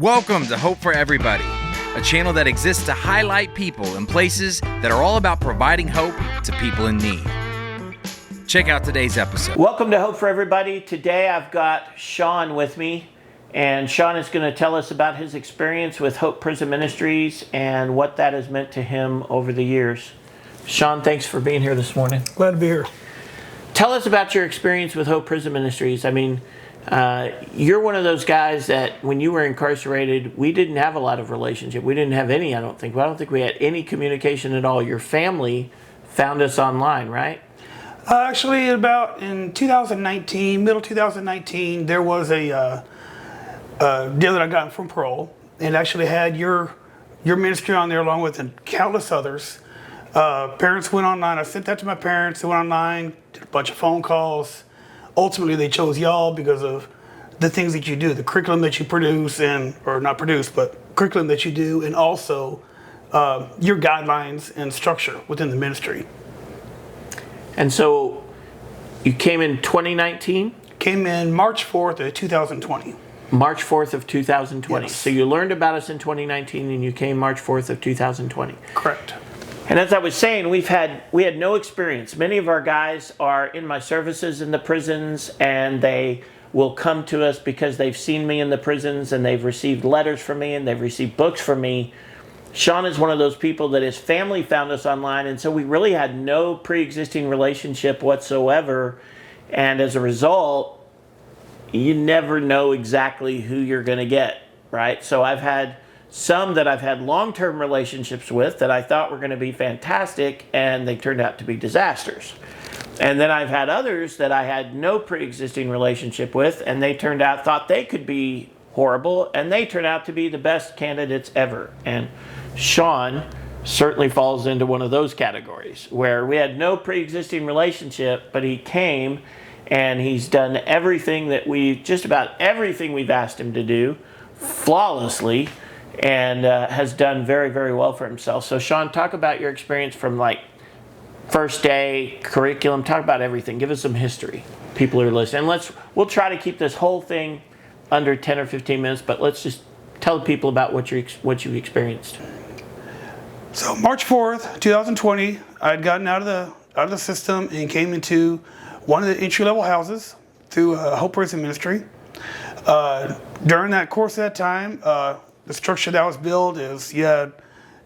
Welcome to Hope for Everybody, a channel that exists to highlight people and places that are all about providing hope to people in need. Check out today's episode. Welcome to Hope for Everybody. Today I've got Shawn with me, and Shawn is going to tell us about his experience with Hope Prison Ministries and what that has meant to him over the years. Shawn, thanks for being here this morning. Glad to be here. Tell us about your experience with Hope Prison Ministries. I mean, you're one of those guys that when you were incarcerated, we didn't have a lot of relationship. We didn't have any, I don't think. I don't think we had any communication at all. Your family found us online, right? Actually, about in 2019, middle 2019, there was a deal that I got from parole, and actually had your ministry on there along with countless others. Parents went online. I sent that to my parents. They went online, did a bunch of phone calls. Ultimately, they chose y'all because of the things that you do, the curriculum that you produce, or not produce, but curriculum that you do, and also your guidelines and structure within the ministry. And so you came in 2019? Came in March 4th of 2020. March 4th of 2020. Yes. So you learned about us in 2019 and you came March 4th of 2020. Correct. And as I was saying, we had no experience. Many of our guys are in my services in the prisons, and they will come to us because they've seen me in the prisons and they've received letters from me and they've received books from me. Shawn is one of those people that his family found us online, and so we really had no pre-existing relationship whatsoever. And as a result, you never know exactly who you're going to get, right? So I've had some that I've had long-term relationships with that I thought were going to be fantastic, and they turned out to be disasters. And then I've had others that I had no pre-existing relationship with, and they thought they could be horrible, and they turned out to be the best candidates ever. And Shawn certainly falls into one of those categories, where we had no pre-existing relationship, but he came and he's done everything just about everything we've asked him to do flawlessly, and has done very, very well for himself. So Shawn, talk about your experience from like first day, curriculum, talk about everything. Give us some history. People are listening. We'll try to keep this whole thing under 10 or 15 minutes, but let's just tell people about what you experienced. So March 4th, 2020, I had gotten out of the system and came into one of the entry-level houses through Hope Prison Ministry. During that course of that time, the structure that was built is you had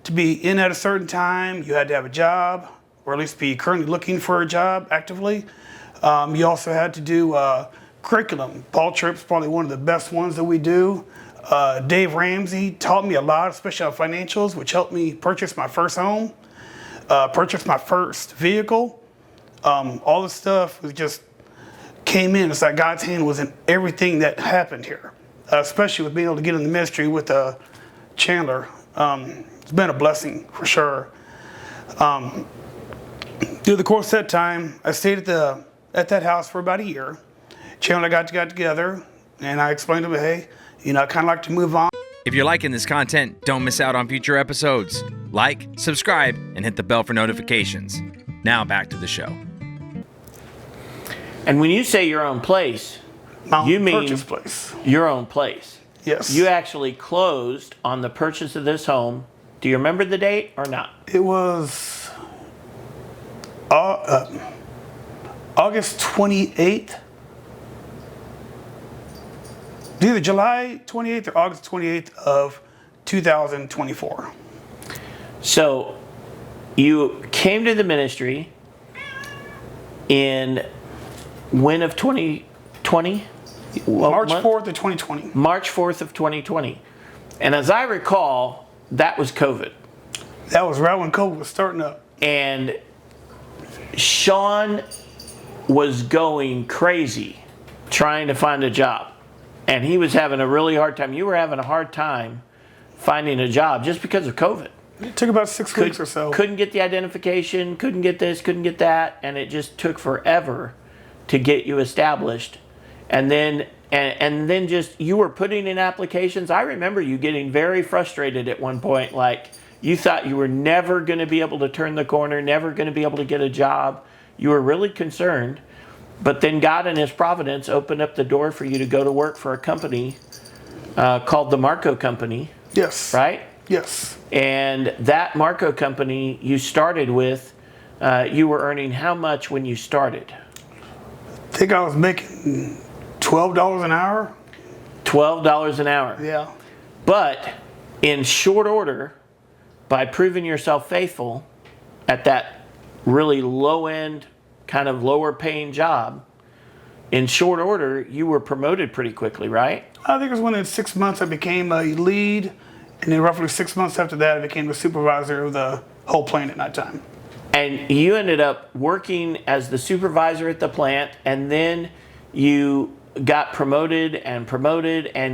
to be in at a certain time, you had to have a job, or at least be currently looking for a job actively. You also had to do curriculum. Paul Tripp's probably one of the best ones that we do. Dave Ramsey taught me a lot, especially on financials, which helped me purchase my first home, purchase my first vehicle. All this stuff was just came in. It's like God's hand was in everything that happened here, especially with being able to get in the ministry with Chandler. It's been a blessing for sure. Through the course of that time, I stayed at that house for about a year. Chandler got together, and I explained to him, hey, I kind of like to move on. If you're liking this content, don't miss out on future episodes. Like, subscribe, and hit the bell for notifications. Now back to the show. And when you say your own place, you mean purchase place. Your own place. Yes. You actually closed on the purchase of this home. Do you remember the date or not? It was August 28th. Either July 28th or August 28th of 2024. So you came to the ministry in when of 2020? March 4th of 2020. March 4th of 2020. And as I recall, that was COVID. That was right when COVID was starting up. And Shawn was going crazy trying to find a job. And he was having a really hard time. You were having a hard time finding a job just because of COVID. It took about 6 weeks or so. Couldn't get the identification, couldn't get this, couldn't get that, and it just took forever to get you established. And then just you were putting in applications. I remember you getting very frustrated at one point, like you thought you were never going to be able to turn the corner, never going to be able to get a job. You were really concerned. But then God in His providence opened up the door for you to go to work for a company called the Marco Company, Yes. right? Yes. And that Marco Company you started with, you were earning how much when you started? I think I was making $12 an hour. $12 an hour. Yeah. But in short order, by proving yourself faithful at that really low end, kind of lower paying job, in short order, you were promoted pretty quickly, right? I think it was within 6 months I became a lead, and then roughly 6 months after that I became the supervisor of the whole plant at that time. And you ended up working as the supervisor at the plant, and then you got promoted, and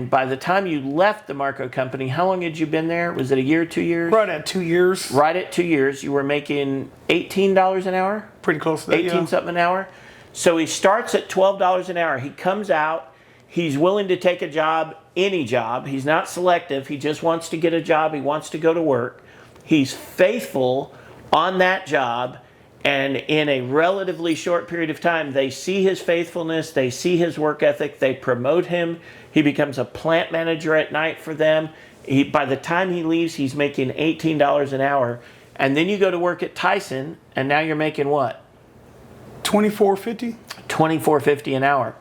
by the time you left the Marco Company, how long had you been there? Was it a year, 2 years? Right at 2 years. Right at 2 years, you were making $18 an hour? Pretty close to that, 18 something an hour. So he starts at $12 an hour. He comes out, he's willing to take a job, any job. He's not selective. He just wants to get a job. He wants to go to work. He's faithful on that job. And in a relatively short period of time, they see his faithfulness, they see his work ethic, they promote him. He becomes a plant manager at night for them. By the time he leaves, he's making $18 an hour. And then you go to work at Tyson, and now you're making what? $24.50. $24.50 an hour.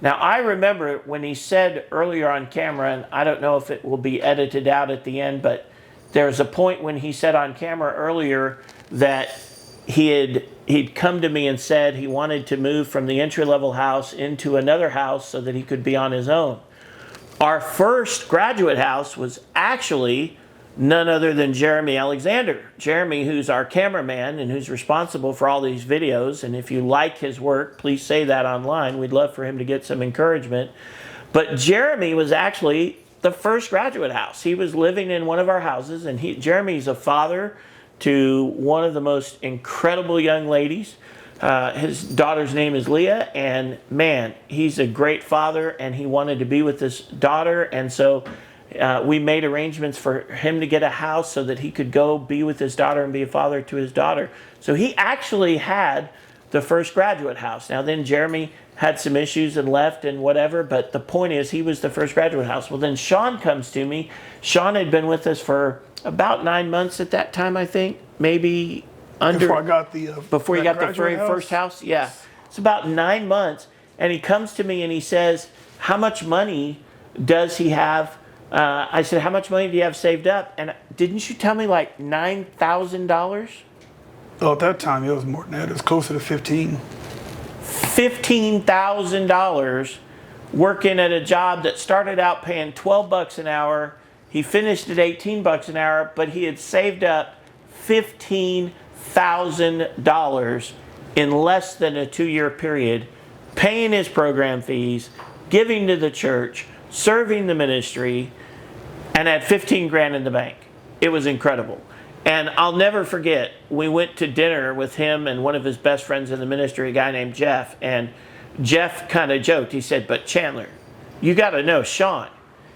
Now, I remember when he said earlier on camera, and I don't know if it will be edited out at the end, but there's a point when he said on camera earlier that he'd come to me and said he wanted to move from the entry-level house into another house so that he could be on his own. Our first graduate house was actually none other than Jeremy Alexander. Jeremy, who's our cameraman and who's responsible for all these videos. And if you like his work, please say that online. We'd love for him to get some encouragement. But Jeremy was actually the first graduate house. He was living in one of our houses, and Jeremy's a father to one of the most incredible young ladies. His daughter's name is Leah, and man, he's a great father, and he wanted to be with his daughter, and so we made arrangements for him to get a house so that he could go be with his daughter and be a father to his daughter. So he actually had the first graduate house. Now then Jeremy had some issues and left and whatever, but the point is he was the first graduate house. Well, then Shawn comes to me. Shawn had been with us for about 9 months at that time, I think, maybe under. Before I got the before you got the very first house, yeah. It's about 9 months, and he comes to me and he says, "How much money does he have?" I said, "How much money do you have saved up?" And didn't you tell me like $9,000? Oh, at that time it was more than that. It was closer to 15. $15,000 working at a job that started out paying $12 an hour. He finished at $18 an hour, but he had saved up $15,000 in less than a 2-year period, paying his program fees, giving to the church, serving the ministry, and had 15 grand in the bank. It was incredible. And I'll never forget, we went to dinner with him and one of his best friends in the ministry, a guy named Jeff, and Jeff kind of joked. He said, "But Chandler, you got to know Shawn.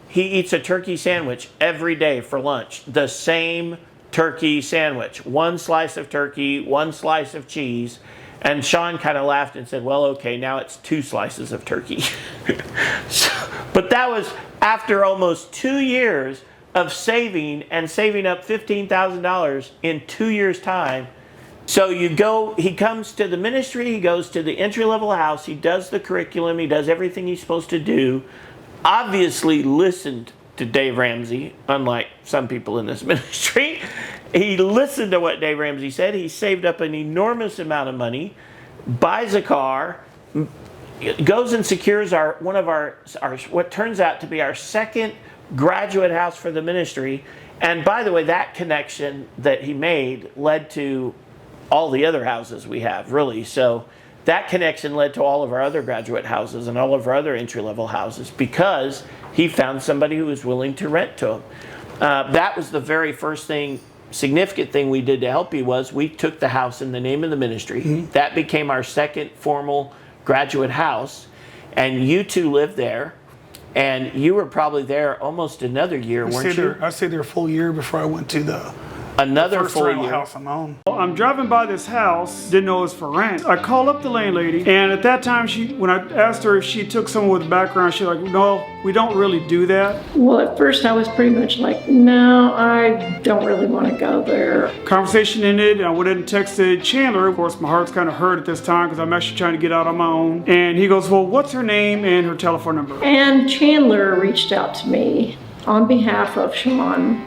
He eats a turkey sandwich every day for lunch, the same turkey sandwich, one slice of turkey, one slice of cheese." And Shawn kind of laughed and said, "Well, okay, now it's 2 slices of turkey." But that was after almost 2 years of saving up $15,000 in 2 years' time. So he comes to the ministry, he goes to the entry-level house, he does the curriculum, he does everything he's supposed to do. Obviously listened to Dave Ramsey, unlike some people in this ministry. He listened to what Dave Ramsey said. He saved up an enormous amount of money, buys a car, goes and secures one of our what turns out to be our second graduate house for the ministry. And by the way, that connection that he made led to all the other houses we have, really. So that connection led to all of our other graduate houses and all of our other entry-level houses because he found somebody who was willing to rent to him. That was the very first significant thing we did to help you was we took the house in the name of the ministry. Mm-hmm. That became our second formal graduate house, and you two lived there, and you were probably there almost another year, weren't you? I stayed there a full year before I went to Another First full rental year. house I'm on. I'm driving by this house, didn't know it was for rent. I called up the landlady, and at that time, when I asked her if she took someone with a background, she's like, no, we don't really do that. Well, at first I was pretty much like, no, I don't really want to go there. Conversation ended, and I went and texted Chandler. Of course, my heart's kind of hurt at this time because I'm actually trying to get out on my own. And he goes, well, what's her name and her telephone number? And Chandler reached out to me on behalf of Shawn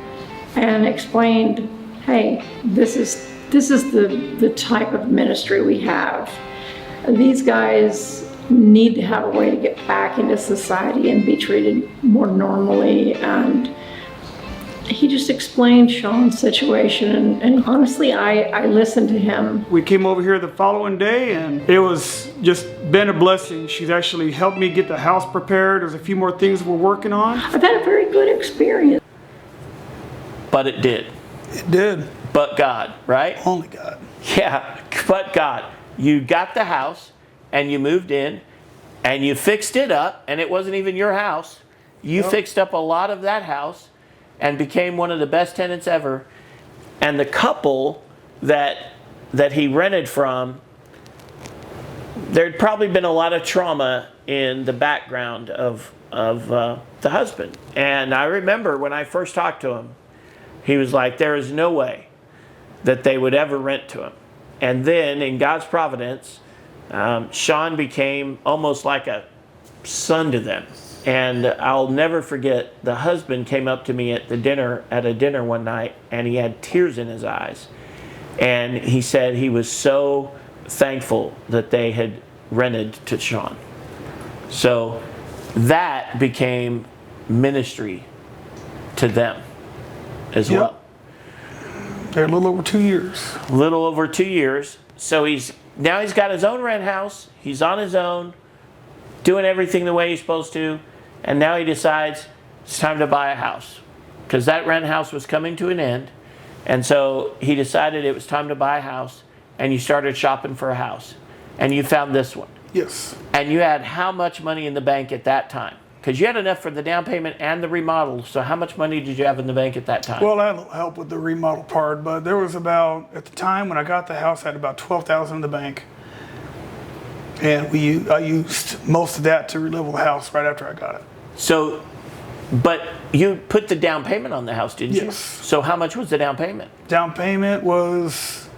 and explained, hey, this is the type of ministry we have. These guys need to have a way to get back into society and be treated more normally. And he just explained Shawn's situation, and honestly, I listened to him. We came over here the following day, and it was just been a blessing. She's actually helped me get the house prepared. There's a few more things we're working on. I've had a very good experience. But it did. It did. But God, right? Only God. Yeah, but God. You got the house, and you moved in, and you fixed it up, and it wasn't even your house. You fixed up a lot of that house and became one of the best tenants ever. And the couple that he rented from, there'd probably been a lot of trauma in the background of the husband. And I remember when I first talked to him, he was like, there is no way that they would ever rent to him. And then in God's providence, Shawn became almost like a son to them. And I'll never forget, the husband came up to me at a dinner one night, and he had tears in his eyes. And he said he was so thankful that they had rented to Shawn. So that became ministry to them as well. They're a little over 2 years. A little over 2 years. So now he's got his own rent house. He's on his own, doing everything the way he's supposed to. And now he decides it's time to buy a house, because that rent house was coming to an end. And so he decided it was time to buy a house, and you started shopping for a house. And you found this one. Yes. And you had how much money in the bank at that time? Because you had enough for the down payment and the remodel. So how much money did you have in the bank at that time? Well, I had help with the remodel part, but there was about, at the time when I got the house, I had about $12,000 in the bank. And I used most of that to relevel the house right after I got it. So, but you put the down payment on the house, didn't you? Yes. So how much was the down payment? Down payment was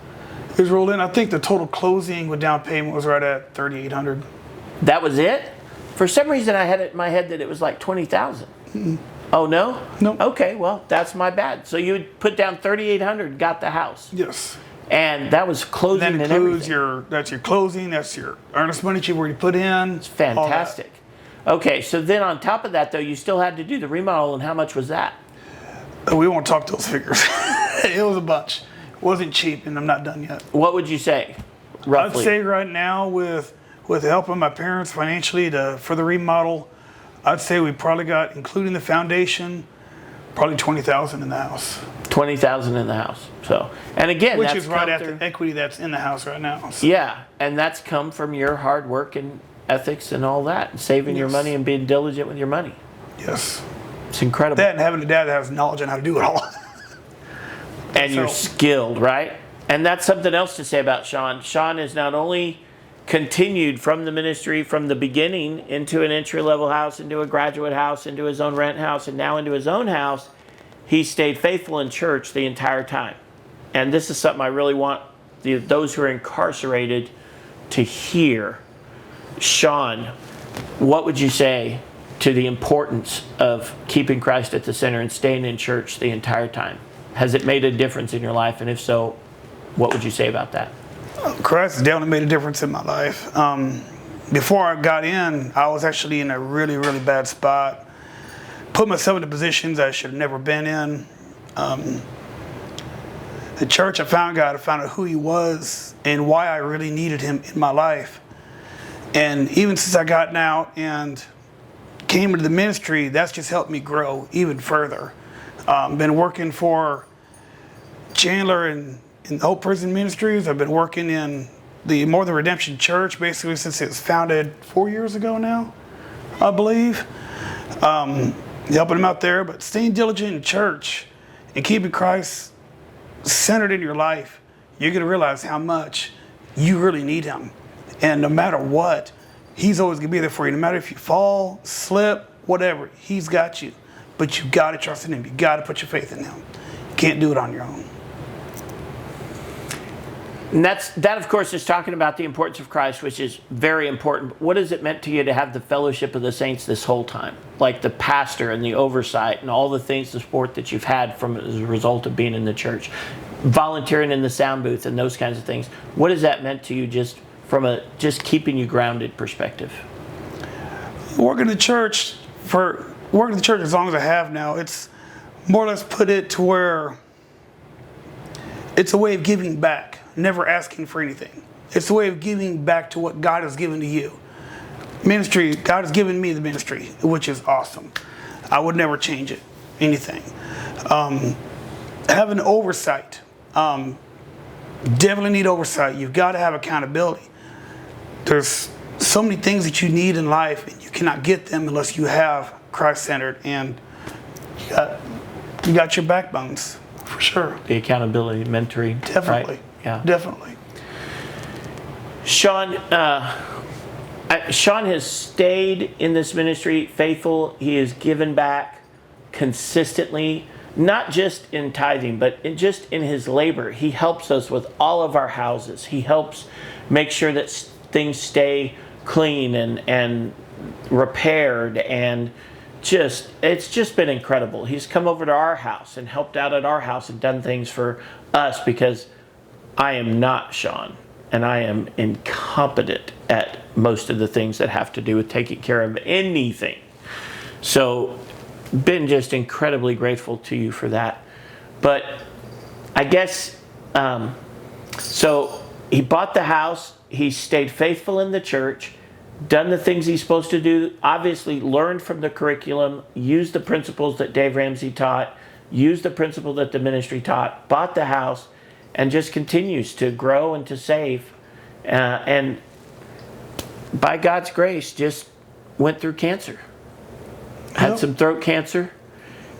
rolled in. I think the total closing with down payment was right at $3,800. That was it? For some reason I had it in my head that it was like $20,000. Oh no? No. Okay, well, that's my bad. So you would put down $3,800, got the house. Yes. And that was closing That and includes everything. that's your closing, that's your earnest money you've already put in. It's fantastic. Okay, so then on top of that though, you still had to do the remodel, and how much was that? We won't talk those figures. It was a bunch. It wasn't cheap, and I'm not done yet. What would you say, roughly? I'd say right now, with the help of my parents financially for the remodel, I'd say we probably got, including the foundation, probably $20,000 in the house. $20,000 in the house. So, and again, Which that's is right come at through- the equity that's in the house right now. So. Yeah, and that's come from your hard work and ethics and all that, and saving your Yes. money and being diligent with your money. Yes. It's incredible. That and having a dad that has knowledge on how to do it all. And you're skilled, right? And that's something else to say about Shawn. Shawn has not only continued from the ministry from the beginning into an entry-level house, into a graduate house, into his own rent house, and now into his own house, he stayed faithful in church the entire time. And this is something I really want those who are incarcerated to hear. Shawn, what would you say to the importance of keeping Christ at the center and staying in church the entire time? Has it made a difference in your life? And if so, what would you say about that? Christ has definitely made a difference in my life. Before I got in, I was actually in a really, really bad spot. Put myself into positions I should have never been in. The church, I found God, I found out who He was and why I really needed Him in my life. And even since I gotten out and came into the ministry, that's just helped me grow even further. Been working for Chandler in Hope Prison Ministries. I've been working in the More Than Redemption Church basically since it was founded 4 years ago now, I believe. Helping them out there, but staying diligent in church and keeping Christ centered in your life, you're going to realize how much you really need him. And no matter what, he's always going to be there for you. No matter if you fall, slip, whatever, he's got you. But you got to trust in him. You got to put your faith in him. You can't do it on your own. And that, of course, is talking about the importance of Christ, which is very important. What has it meant to you to have the fellowship of the saints this whole time? Like the pastor and the oversight and all the things, the support that you've had from as a result of being in the church, volunteering in the sound booth and those kinds of things. What has that meant to you just from a just keeping you grounded perspective? Working the church as long as I have now, it's more or less put it to where it's a way of giving back. Never asking for anything. It's a way of giving back to what God has given to you. Ministry, God has given me the ministry, which is awesome. I would never change it, anything. Having oversight. Definitely need oversight. You've got to have accountability. There's so many things that you need in life, and you cannot get them unless you have Christ-centered, and you got your backbones, for sure. The accountability, mentoring. Definitely. Right? Yeah. Definitely. Shawn, Shawn has stayed in this ministry faithful. He has given back consistently, not just in tithing, but just in his labor. He helps us with all of our houses. He helps make sure that things stay clean and repaired, and it's just been incredible. He's come over to our house and helped out at our house and done things for us, because I am not Shawn, and I am incompetent at most of the things that have to do with taking care of anything. So, been just incredibly grateful to you for that. But I guess, so he bought the house, he stayed faithful in the church, done the things he's supposed to do, obviously learned from the curriculum, used the principles that Dave Ramsey taught, used the principle that the ministry taught, bought the house, and just continues to grow and to save. And by God's grace, just went through cancer. Had some throat cancer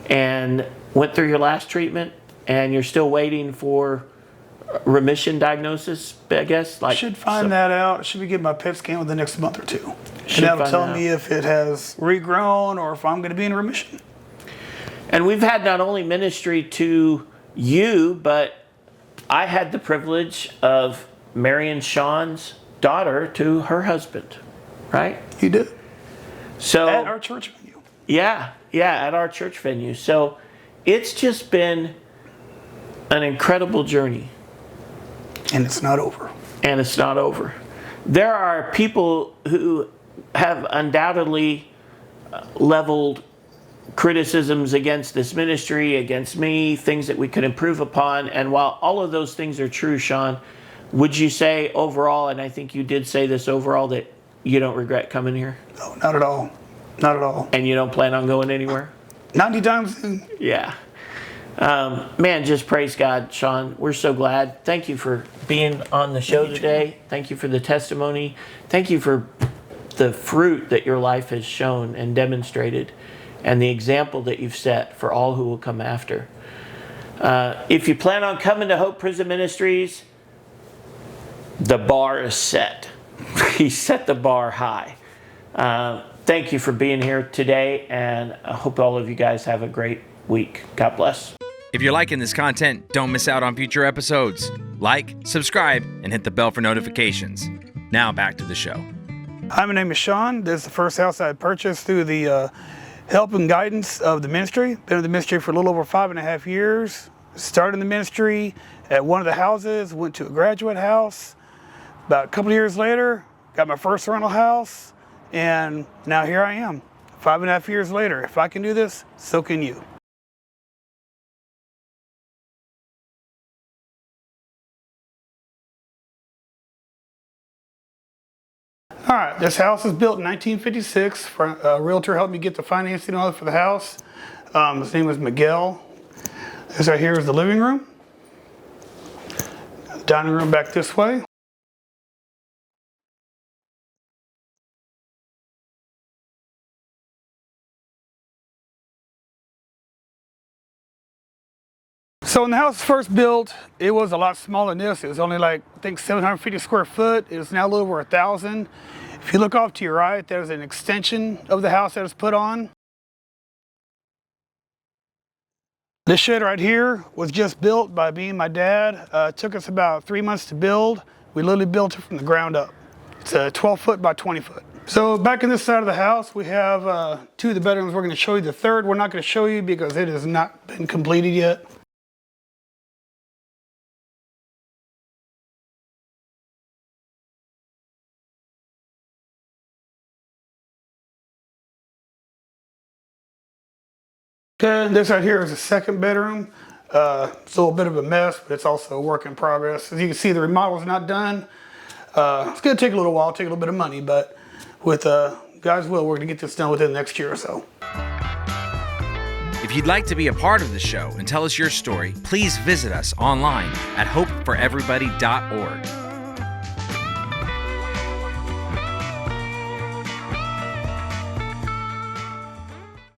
and went through your last treatment, and you're still waiting for remission diagnosis, I guess. Should find that out. Should be getting my PET scan within the next month or two. And that'll tell me if it has regrown or if I'm going to be in remission. And we've had not only ministry to you, but I had the privilege of marrying Shawn's daughter to her husband, right? You did. So at our church venue. Yeah, at our church venue. So it's just been an incredible journey. And it's not over. And it's not over. There are people who have undoubtedly leveled criticisms against this ministry, against me, things that we could improve upon. And while all of those things are true, Shawn, would you say overall, and I think you did say this overall, that you don't regret coming here? No, not at all. Not at all. And you don't plan on going anywhere? 90 times soon. Yeah. Man, just praise God, Shawn. We're so glad. Thank you for being on the show today. Thank you for the testimony. Thank you for the fruit that your life has shown and demonstrated, and the example that you've set for all who will come after. If you plan on coming to Hope Prison Ministries, the bar is set. He set the bar high. Thank you for being here today, and I hope all of you guys have a great week. God bless. If you're liking this content, don't miss out on future episodes. Like, subscribe, and hit the bell for notifications. Now back to the show. Hi, my name is Shawn. This is the first house I purchased through the help and guidance of the ministry. Been in the ministry for a little over 5.5 years. Started in the ministry at one of the houses, went to a graduate house. About a couple of years later, got my first rental house, and now here I am, 5.5 years later. If I can do this, so can you. All right, this house was built in 1956. A realtor helped me get the financing on it for the house. His name was Miguel. This right here is the living room. Dining room back this way. So when the house was first built, it was a lot smaller than this. It was only like, I think 750 square foot. It's now a little over 1,000. If you look off to your right, there's an extension of the house that was put on. This shed right here was just built by me and my dad. It took us about 3 months to build. We literally built it from the ground up. It's a 12 foot by 20 foot. So back in this side of the house, we have 2 of the bedrooms. We're going to show you the third. We're not going to show you because it has not been completed yet. Okay, this right here is the second bedroom. It's a little bit of a mess, but it's also a work in progress. As you can see, the remodel is not done. It's going to take a little while, take a little bit of money, but with God's will, we're going to get this done within the next year or so. If you'd like to be a part of the show and tell us your story, please visit us online at hopeforeverybody.org.